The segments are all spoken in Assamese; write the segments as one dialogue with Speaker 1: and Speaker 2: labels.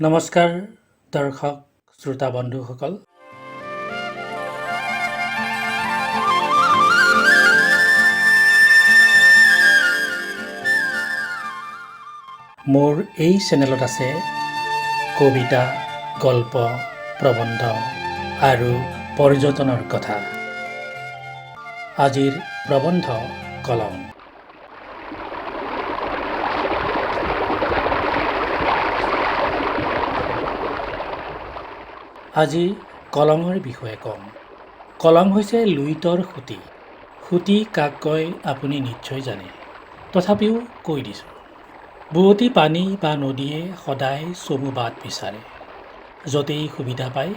Speaker 1: নমস্কাৰ দৰ্শক শ্ৰোতা বন্ধুসকল। মোৰ এই চেনেলত আছে কবিতা, গল্প, প্ৰবন্ধ আৰু পৰ্যটনৰ কথা। আজিৰ প্ৰবন্ধ কলং। আজি কলঙৰ বিষয়ে ক'ম। কলং হৈছে লুইতৰ সুঁতি। সুঁতি কাক কয় আপুনি নিশ্চয় জানে, তথাপিও কৈ দিছোঁ। বুৱতী পানী বা নদীয়ে সদায় চমু বাট বিচাৰে। য'তেই সুবিধা পায়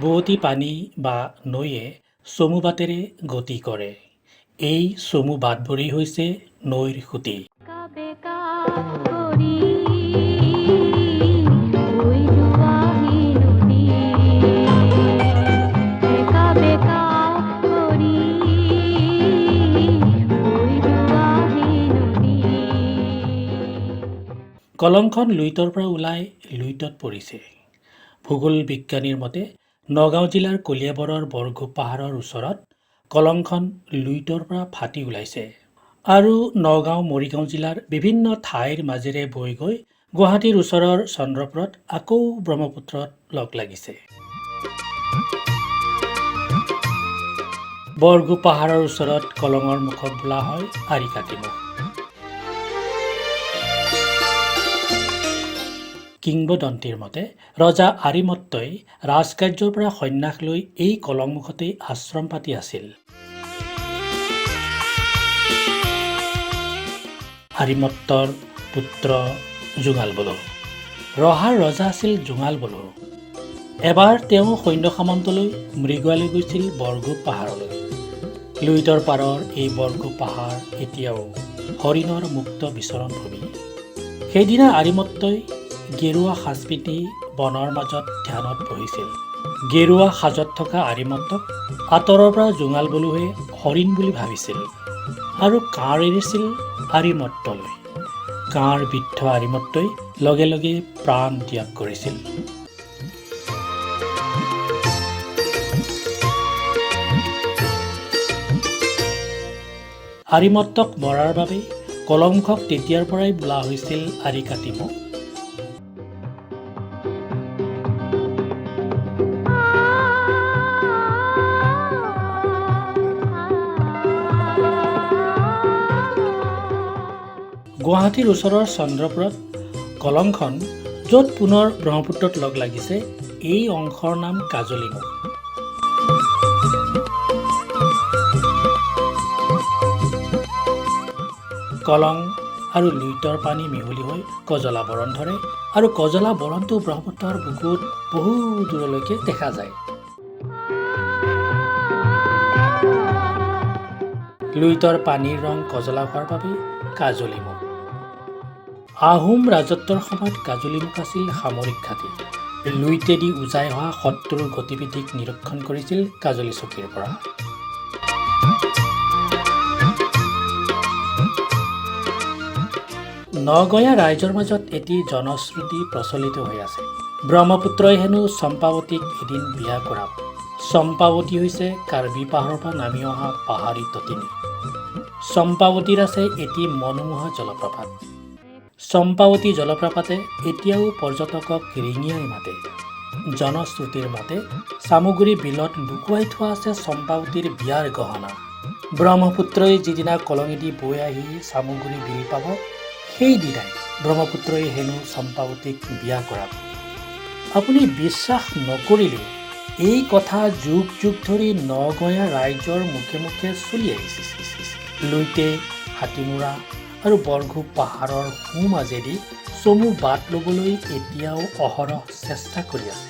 Speaker 1: বুৱতী পানী বা নৈয়ে চমু বাটেৰে গতি কৰে। এই চমু বাটবোৰেই হৈছে নৈৰ সুঁতি। কলংখন লুইতৰ পৰা ওলাই লুইতত পৰিছে। ভূগোল বিজ্ঞানীৰ মতে নগাঁও জিলাৰ কলিয়াবৰৰ বৰগোপ পাহাৰৰ ওচৰত কলংখন লুইতৰ পৰা ফাটি ওলাইছে আৰু নগাঁও মৰিগাঁও জিলাৰ বিভিন্ন ঠাইৰ মাজেৰে বৈ গৈ গুৱাহাটীৰ ওচৰৰ চন্দ্ৰপুৰত আকৌ ব্ৰহ্মপুত্ৰত লগ লাগিছে। বৰগোপ পাহাৰৰ ওচৰত কলঙৰ মুখক বোলা হয় আৰিকাতিমুখ। কিংবদন্তীৰ মতে ৰজা আৰিমত্তই ৰাজকাৰ্যৰ পৰা সন্ন্যাস লৈ এই কলংমুখতেই আশ্ৰম পাতি আছিল। আৰিমত্তৰ পুত্ৰ জোঙাল বলো। ৰহাৰ ৰজা আছিল জোঙাল বলো। এবাৰ তেওঁ সৈন্য সামন্তলৈ মৃগয়ালৈ গৈছিল বৰগোপ পাহাৰলৈ। লুইতৰ পাৰৰ এই বৰগোপ পাহাৰ এতিয়াও হৰিণৰ মুক্ত বিচৰণ ভূমি। সেইদিনা আৰিমত্তই গেৰুৱা সাজ পিন্ধি বনৰ মাজত ধ্যানত বহিছিল। গেৰুৱা সাজত থকা আৰিমত্তক আঁতৰৰ পৰা জোঙাল বলোৱে হৰিণ বুলি ভাবিছিল আৰু কাঁড় এৰিছিল আৰিমত্তলৈ। কাঁড় বিদ্ধ আৰিমত্তই লগে লগে প্ৰাণ ত্যাগ কৰিছিল। আৰিমত্তক মৰাৰ বাবে কলংখক তেতিয়াৰ পৰাই বোলা হৈছিল আৰিকাতিমুখ। গুৱাহাটীৰ ওচৰৰ চন্দ্ৰপুৰত কলংখন য'ত পুনৰ ব্ৰহ্মপুত্ৰত লগ লাগিছে, এই অংশৰ নাম কাজলীমুখ। কলং আৰু লুইতৰ পানী মিহলি হৈ কজলা বৰণ ধৰে আৰু কজলা বৰণটো ব্ৰহ্মপুত্ৰৰ বুকুত বহু দূৰলৈকে দেখা যায়। লুইতৰ পানীৰ ৰং কজলা হোৱাৰ বাবে কাজলীমুখ। আহোম ৰাজত্বৰ সময়ত কাজলীমুখ আছিল সামৰিক ঘাটি। লুইতেদি উজাই অহা শত্ৰুৰ গতিবিধিক নিৰীক্ষণ কৰিছিল কাজলী চকীৰ পৰা। নগঞা ৰাইজৰ মাজত এটি জনশ্ৰুতি প্ৰচলিত হৈ আছে। ব্ৰহ্মপুত্ৰই হেনো চম্পাৱতীক এদিন বিয়া কৰাব। চম্পাৱতী হৈছে কাৰ্বি পাহাৰৰ পৰা নামি অহা পাহাৰী তটিনী। চম্পাৱতীৰ আছে এটি মনোমোহা জলপ্ৰপাত। চম্পাৱতী জলপ্ৰপাতে এতিয়াও পৰ্যটকক ৰিঙিয়াই মাতে। জনশ্ৰুতিৰ মতে চামগুৰি বিলত লুকুৱাই থোৱা আছে চম্পাৱতীৰ বিয়াৰ গহনা। ব্ৰহ্মপুত্ৰই যিদিনা কলঙেদি বৈ আহি চামগুৰি বিল পাব, সেইদিনাই ব্ৰহ্মপুত্ৰই হেনো চম্পাৱতীক বিয়া কৰাব। আপুনি বিশ্বাস নকৰিলেও এই কথা যুগ যুগ ধৰি নগঞা ৰাইজৰ মুখে মুখে চলি আহিছে। লুইতে হাতীমূৰা আৰু বৰগোপ পাহাৰৰ সোঁমাজেদি চমু বাট ল'বলৈ এতিয়াও অহৰহ চেষ্টা কৰি আছে।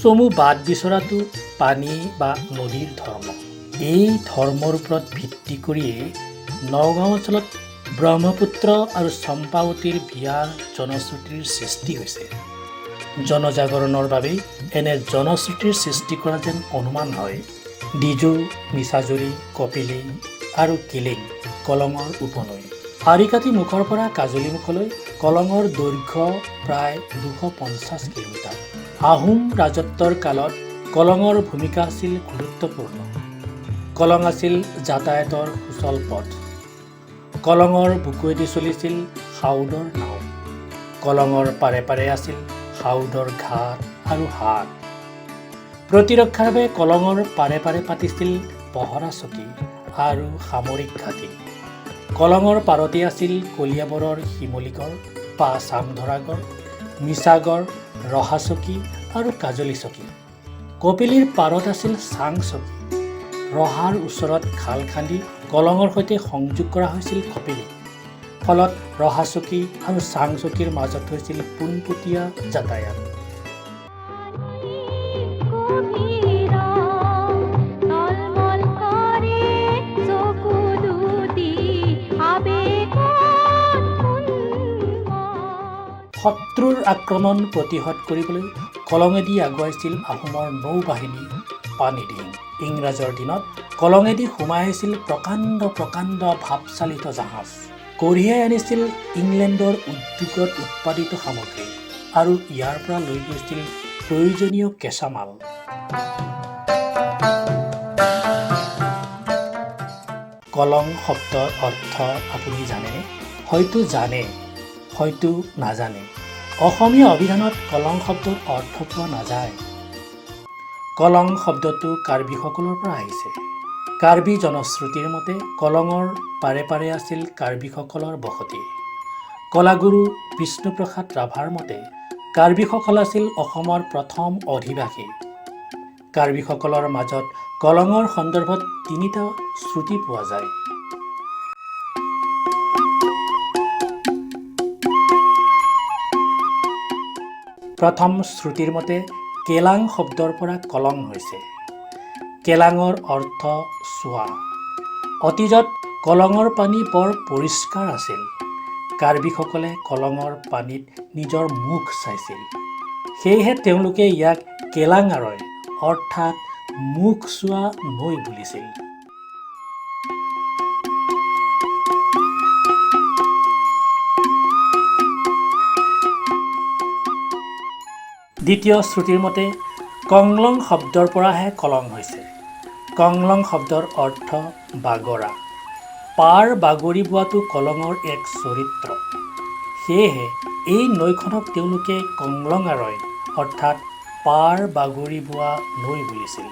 Speaker 1: চমু বাট বিচৰাটো পানী বা নদীৰ ধৰ্ম। এই ধৰ্মৰ ওপৰত ভিত্তি কৰিয়ে নগাঁও অঞ্চলত ব্ৰহ্মপুত্ৰ আৰু চম্পাৱতীৰ বিয়াৰ জনশ্ৰুতিৰ সৃষ্টি হৈছে। জনজাগৰণৰ বাবেই এনে জনশ্ৰুতিৰ সৃষ্টি কৰা যেন অনুমান হয়। ডিজু, মিছাজুৰি, কপিলি আৰু কিলিং কলঙৰ উপনৈ। আৰিকাতি মুখৰ পৰা কাজলীমুখলৈ কলঙৰ দৈৰ্ঘ্য প্ৰায় 250 কিলোমিটাৰ। আহোম ৰাজত্বৰ কালত কলঙৰ ভূমিকা আছিল গুৰুত্বপূৰ্ণ। কলং আছিল যাতায়াতৰ সুচল পথ। কলঙৰ বুকুৱেদি চলিছিল হাওদৰ নাও। কলঙৰ পাৰে পাৰে আছিল হাওদৰ ঘাট আৰু হাট। প্ৰতিৰক্ষাৰ বাবে কলঙৰ পাৰে পাৰে পাতিছিল পহৰা চকী আৰু সামৰিক ঘাটি। কলঙৰ পাৰতে আছিল কলিয়াবৰৰ শিমলীগড়, চাংধৰাগড়, মিছাগড়, ৰহাচকী আৰু কাজলী চকী। কপিলীৰ পাৰত আছিল চাং চকী। ৰহাৰ ওচৰত খাল খান্দি কলঙৰ সৈতে সংযোগ কৰা হৈছিল কপিলী। ফলত ৰহাচকী আৰু চাং চকীৰ মাজত হৈছিল পোনপটীয়া যাতায়াত। শত্ৰুৰ আক্ৰমণ প্ৰতিহত কৰিবলৈ কলঙেদি আগুৱাইছিল আহোমৰ নৌবাহিনী পানীদিং। ইংৰাজৰ দিনত কলঙেদি সোমাই আহিছিল প্ৰকাণ্ড প্ৰকাণ্ড ভাপচালিত জাহাজ। কঢ়িয়াই আনিছিল ইংলেণ্ডৰ উদ্যোগত উৎপাদিত সামগ্ৰী আৰু ইয়াৰ পৰা লৈ গৈছিল প্ৰয়োজনীয় কেঁচামাল। কলং শব্দৰ অৰ্থ আপুনি জানেনে? হয়তো জানে, হয়তো নাজানে। অসমীয়া অভিধানত কলং শব্দৰ অৰ্থ পোৱা নাযায়। কলং শব্দটো কাৰ্বিসকলৰ পৰা আহিছে। কাৰ্বি জনশ্ৰুতিৰ মতে কলঙৰ পাৰে পাৰে আছিল কাৰ্বিসকলৰ বসতি। কলাগুৰু বিষ্ণুপ্ৰসাদ ৰাভাৰ মতে কাৰ্বিসকল আছিল অসমৰ প্ৰথম অধিবাসী। কাৰ্বিসকলৰ মাজত কলঙৰ সন্দৰ্ভত 3টা শ্ৰুতি পোৱা যায়। প্ৰথম শ্ৰুতিৰ মতে কেলাং শব্দৰ পৰা কলং হৈছে। কেলাঙৰ অৰ্থ চোৱা। অতীজত কলঙৰ পানী বৰ পৰিষ্কাৰ আছিল। কাৰ্বিসকলে কলঙৰ পানীত নিজৰ মুখ চাইছিল। সেয়েহে তেওঁলোকে ইয়াক কেলাঙাৰৈ অৰ্থাৎ মুখ চোৱা নৈ বুলিছিল। দ্বিতীয় শ্ৰুতিৰ মতে কংলং শব্দৰ পৰাহে কলং হৈছে। কংলং শব্দৰ অৰ্থ বাগৰা। পাৰ বাগৰি বোৱাটো কলঙৰ এক চৰিত্ৰ। সেয়েহে এই নৈখনক তেওঁলোকে কংলঙাৰৈ অৰ্থাৎ পাৰ বাগৰি বোৱা নৈ বুলিছিল।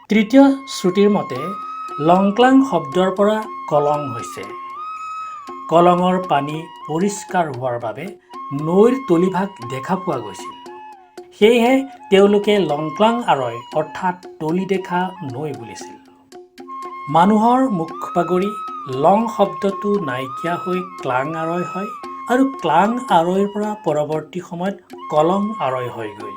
Speaker 1: তৃতীয় শ্ৰুতিৰ মতে লংক্লাং শব্দৰ পৰা কলং হৈছে। কলঙৰ পানী পৰিষ্কাৰ হোৱাৰ বাবে নৈৰ তলিভাগ দেখা পোৱা গৈছিল। সেয়েহে তেওঁলোকে লংক্লাং আৰৈ অৰ্থাৎ তলি দেখা নৈ বুলিছিল। মানুহৰ মুখ বাগৰি লং শব্দটো নাইকিয়া হৈ ক্লাং আৰৈ হয় আৰু ক্লাং আৰৈৰ পৰা পৰৱৰ্তী সময়ত কলং আৰৈ হয়গৈ।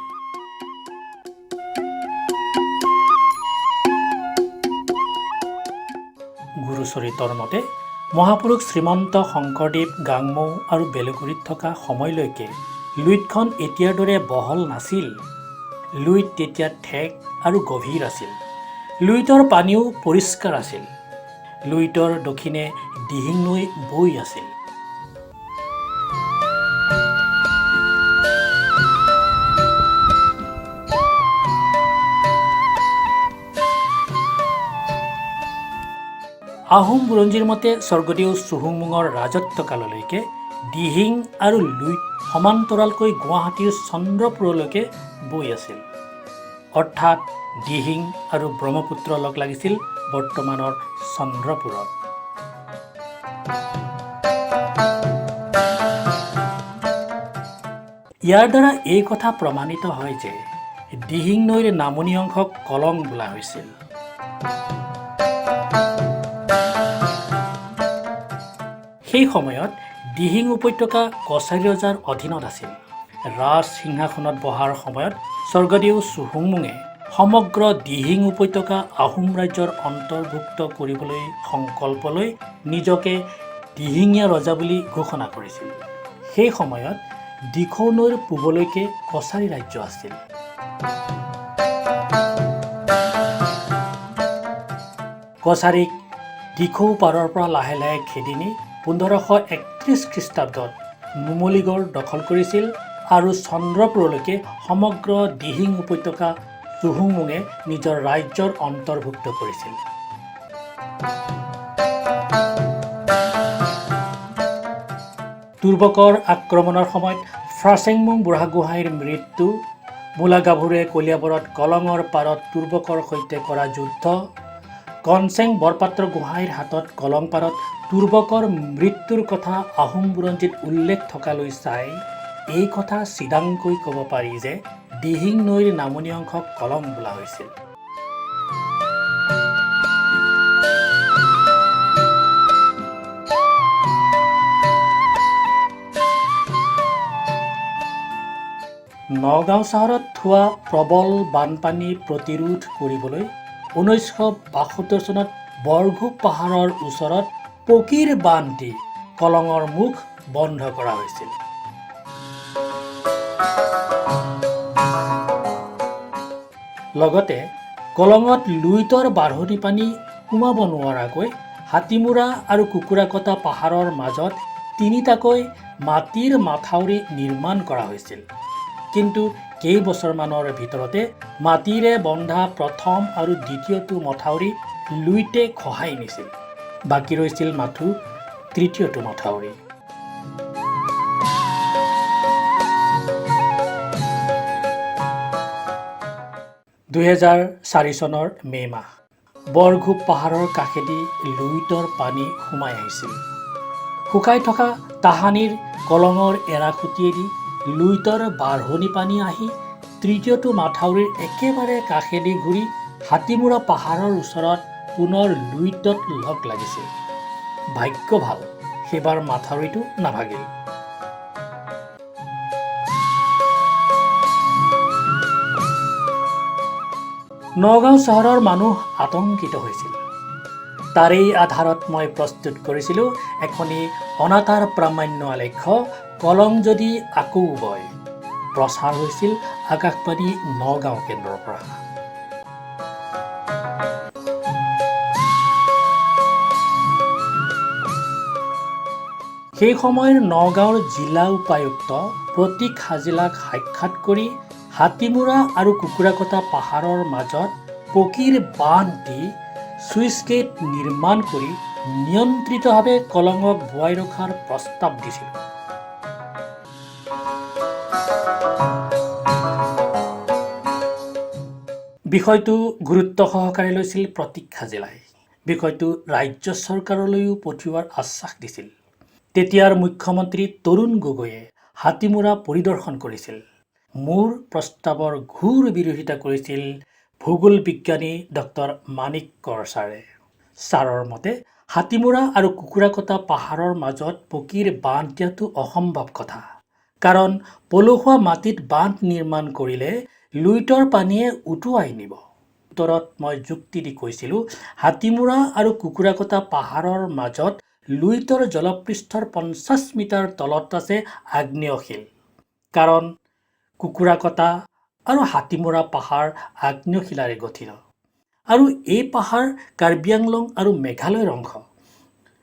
Speaker 1: গুৰুচৰিতৰ মতে মহাপুৰুষ শ্ৰীমন্ত শংকৰদেৱ গাংমৌ আৰু বেলগুৰিত থকা সময়লৈকে লুইতখন এতিয়াৰ দৰে বহল নাছিল। লুইত তেতিয়া ঠেক আৰু গভীৰ আছিল। লুইতৰ পানীও পৰিষ্কাৰ আছিল। লুইতৰ দক্ষিণে দিহিং নৈ বৈ আছিল। আহোম বুৰঞ্জীৰ মতে স্বৰ্গদেউ চুহুংমুঙৰ ৰাজত্বকাললৈকে দিহিং আৰু লুইত সমান্তৰালকৈ গুৱাহাটীৰ চন্দ্ৰপুৰলৈকে বৈ আছিল। অৰ্থাৎ দিহিং আৰু ব্ৰহ্মপুত্ৰ লগ লাগিছিল বৰ্তমানৰ চন্দ্ৰপুৰত। ইয়াৰ দ্বাৰা এই কথা প্ৰমাণিত হয় যে দিহিং নৈৰ নামনি অংশক কলং বোলা হৈছিল। সেই সময়ত দিহিং উপত্যকা কছাৰী ৰজাৰ অধীনত আছিল। ৰাজ সিংহাসনত বহাৰ সময়ত স্বৰ্গদেউ চুহুংমুঙে সমগ্ৰ দিহিং উপত্যকা আহোম ৰাজ্যৰ অন্তৰ্ভুক্ত কৰিবলৈ সংকল্প লৈ নিজকে দিহিঙীয়া ৰজা বুলি ঘোষণা কৰিছিল। সেই সময়ত দিখৌ নৈৰ পূবলৈকে কছাৰী ৰাজ্য আছিল। কছাৰীক দিখৌ পাৰৰ পৰা লাহে লাহে খেদি নি 1531 খ্ৰীষ্টাব্দত নুমলীগড় দখল কৰিছিল আৰু চন্দ্ৰপুৰলৈকে সমগ্ৰ দিহিং উপত্যকা চুহুংমুঙে নিজৰ ৰাজ্যৰ অন্তৰ্ভুক্ত কৰিছিল। তুৰ্বকৰ আক্ৰমণৰ সময়ত ফ্ৰাচেংমুং বুঢ়াগোহাঁইৰ মৃত্যু, মূলা গাভৰুৱে কলিয়াবৰত কলঙৰ পাৰত তুৰ্বকৰ সৈতে কৰা যুদ্ধ, কনচেং বৰপাত্ৰ গোহাঁইৰ হাতত কলং পাৰত তুৰ্বকৰ মৃত্যুৰ কথা আহোম বুৰঞ্জীত উল্লেখ থকালৈ চাই এই কথা চিদাংকৈ ক'ব পাৰি যে দিহিং নৈৰ নামনি অংশক কলং বোলা হৈছিল। নগাঁও চহৰত হোৱা প্ৰবল বানপানী প্ৰতিৰোধ কৰিবলৈ 1972 চনত বৰঘোপ পাহাৰৰ ওচৰত পকীৰ বান্ধ দি কলঙৰ মুখ বন্ধ কৰা হৈছিল। লগতে কলঙত লুইতৰ বাঢ়নি পানী সোমাব নোৱাৰাকৈ হাতীমূৰা আৰু কুকুৰাকটা পাহাৰৰ মাজত তিনিটাকৈ মাটিৰ মাথাউৰি নিৰ্মাণ কৰা হৈছিল। কিন্তু কেইবছৰমানৰ ভিতৰতে মাটিৰে বন্ধা প্ৰথম আৰু দ্বিতীয়টো মথাউৰি লুইতে খহাই নিছিল। বাকী ৰৈছিল মাথো তৃতীয়টো মথাউৰি। (2004 চনৰ মে' মাহ) বৰঘোপ পাহাৰৰ কাষেদি লুইতৰ পানী সোমাই আহিছিল। শুকাই থকা তাহানিৰ কলঙৰ এৰাখুটিয়েদি লুইতৰ বাঢ়নি পানী আহি তৃতীয়টো মাথাউৰিৰ একেবাৰে কাষেদি ঘূৰি হাতীমূৰা পাহাৰৰ ওচৰত পুনৰ লুইতত লগ লাগিছিল। ভাগ্য ভাল, সেইবাৰ মাথাউৰিটো নাভাগিল। নগাঁও চহৰৰ মানুহ আতংকিত হৈছিল। তাৰেই আধাৰত মই প্ৰস্তুত কৰিছিলোঁ এখনি অনাতাঁৰ প্ৰামাণ্য আলেখ্য কলং যদি আকৌ বয়। প্ৰচাৰ হৈছিল আকাশবাণী নগাঁও কেন্দ্ৰৰ পৰা। সেই সময়ৰ নগাঁৱৰ জিলা উপায়ুক্ত প্ৰতীক হাজেলাক সাক্ষাৎ কৰি হাতীমূৰা আৰু কুকুৰাকটা পাহাৰৰ মাজত পকীৰ বান্ধ দি চুইচ গেট নিৰ্মাণ কৰি নিয়ন্ত্ৰিতভাৱে কলঙক বোৱাই ৰখাৰ প্ৰস্তাৱ দিছিল। বিষয়টো গুৰুত্ব সহকাৰে লৈছিল প্ৰতীক হাজেলাই। বিষয়টো ৰাজ্য চৰকাৰলৈও পঠিওৱাৰ আশ্বাস দিছিল। তেতিয়াৰ মুখ্যমন্ত্ৰী তৰুণ গগৈয়ে হাতীমূৰা পৰিদৰ্শন কৰিছিল। মোৰ প্ৰস্তাৱৰ ঘোৰ বিৰোধিতা কৰিছিল ভূগোল বিজ্ঞানী ডক্টৰ মাণিক কৰ ছাৰে। ছাৰৰ মতে হাতীমূৰা আৰু কুকুৰাকটা পাহাৰৰ মাজত পকীৰ বান্ধ দিয়াটো অসম্ভৱ কথা। কাৰণ পলসুৱা মাটিত বান্ধ নিৰ্মাণ কৰিলে লুইতৰ পানীয়ে উটুৱাই নিব। উত্তৰত মই যুক্তি দি কৈছিলোঁ, হাতীমূৰা আৰু কুকুৰাকটা পাহাৰৰ মাজত লুইতৰ জলপৃষ্ঠৰ 50 মিটাৰ তলত আছে আগ্নেয়শিল। কাৰণ কুকুৰাকটা আৰু হাতীমূৰা পাহাৰ আগ্নেয়শিলাৰে গঠিত। আৰু এই পাহাৰ কাৰ্বি আংলং আৰু মেঘালয়ৰ অংশ।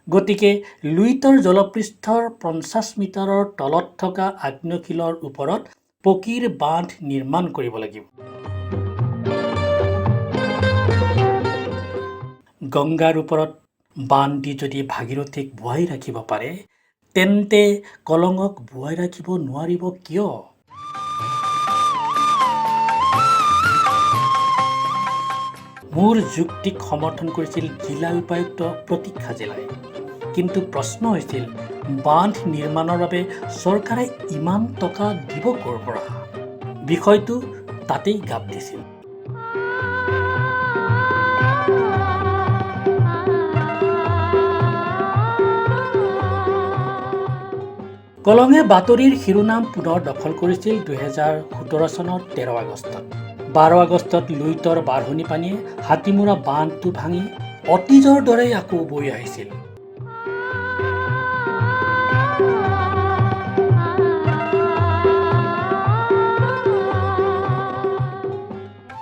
Speaker 1: গতিকে লুইতৰ জলপৃষ্ঠৰ 50 মিটাৰৰ তলত থকা আগ্নেয়শিলৰ ওপৰত পকীৰ বান্ধ নিৰ্মাণ কৰিব লাগিব। গংগাৰ ওপৰত বান্ধ দি যদি ভাগীৰথীক বোৱাই ৰাখিব পাৰে, তেন্তে কলঙক বোৱাই ৰাখিব নোৱাৰিব কিয়? মোৰ যুক্তিক সমৰ্থন কৰিছিল জিলা উপায়ুক্ত প্ৰতীক হাজেলাই। কিন্তু প্ৰশ্ন হৈছিল, বান্ধ নিৰ্মাণৰ বাবে চৰকাৰে ইমান টকা দিব ক'ৰ পৰা? বিষয়টো তাতেই গাপ দিছিল। কলঙে বাতৰিৰ শিৰোনাম পুনৰ দখল কৰিছিল 2017 চনৰ 13 আগষ্টত। 12 আগষ্টত লুইতৰ বাঢ়নি পানীয়ে হাতীমূৰা বান্ধটো ভাঙি অতীজৰ দৰেই আকৌ বৈ আহিছিল।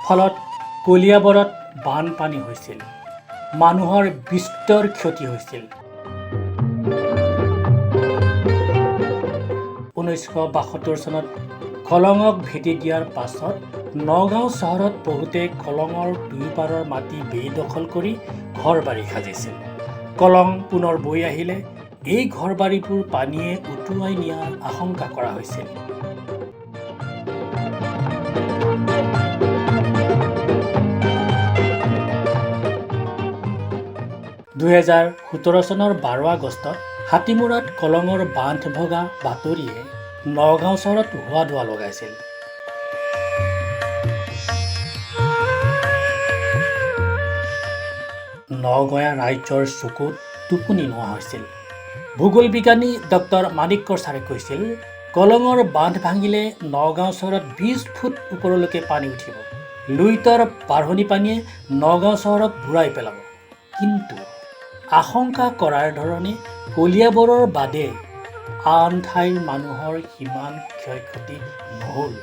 Speaker 1: ফলত কলিয়াবৰত বানপানী হৈছিল। মানুহৰ বিস্তৰ ক্ষতি হৈছিল। 1972 চনত কলঙক ভেটি দিয়াৰ পাছত নগাঁও চহৰত বহুতে কলঙৰ দুয়োপাৰৰ মাটি বেদখল কৰি ঘৰ-বাৰী সাজিছিল। কলং পুনৰ বৈ আহিলে এই ঘৰ-বাৰীবোৰ পানীয়ে উটুৱাই নিয়াৰ আশংকা কৰা হৈছিল। 2017 চনৰ 12 আগষ্টত হাতীমূৰাত কলঙৰ বান্ধ ভগা বাতৰিয়ে নগাঁও চহৰত হোৱা-দোৱা লগাইছিল। নগঞা ৰাইজৰ চকুত টোপনি নোহোৱা হৈছিল। ভূগোল বিজ্ঞানী ডক্টৰ মাণিক্য ছাৰে কৈছিল, কলঙৰ বান্ধ ভাঙিলে নগাঁও চহৰত 20 ফুট ওপৰলৈকে পানী উঠিব। লুইতৰ বাঢ়নি পানীয়ে নগাঁও চহৰক বুৰাই পেলাব। কিন্তু আশংকা কৰাৰ ধৰণে কলিয়াবৰৰ বাদে আন ঠাইৰ মানুহৰ সিমান ক্ষয়-ক্ষতি নহ'ল।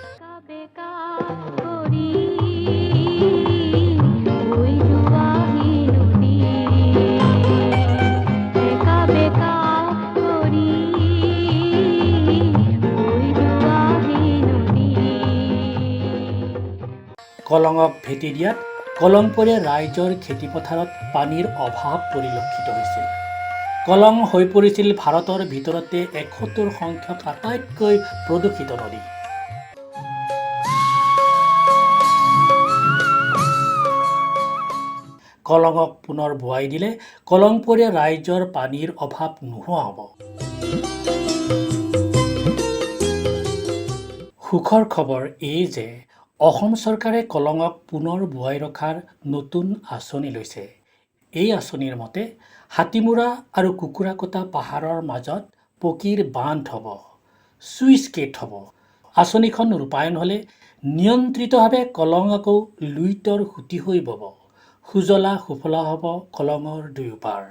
Speaker 1: কলঙক ভেটি দিয়াত কলংপৰীয়া ৰাইজৰ খেতিপথাৰত পানীৰ অভাৱ পৰিলক্ষিত হৈছিল। কলং হৈ পৰিছিল ভাৰতৰ ভিতৰতে 71 সংখ্যক আটাইতকৈ প্ৰদূষিত নদী। কলঙক পুনৰ বোৱাই দিলে কলংপৰীয়া ৰাইজৰ পানীৰ অভাৱ নোহোৱা হ'ব। সুখৰ খবৰ এই যে অসম চৰকাৰে কলঙক পুনৰ বোৱাই ৰখাৰ নতুন আঁচনি লৈছে। এই আঁচনিৰ মতে হাতীমূৰা আৰু কুকুৰাকটা পাহাৰৰ মাজত পকীৰ বান্ধ হ'ব, চুইচ গেট হ'ব। আঁচনিখন ৰূপায়ণ হ'লে নিয়ন্ত্ৰিতভাৱে কলং আকৌ লুইতৰ সুঁতি হৈ বব। সুজলা সুফলা হ'ব কলঙৰ দুয়োপাৰ।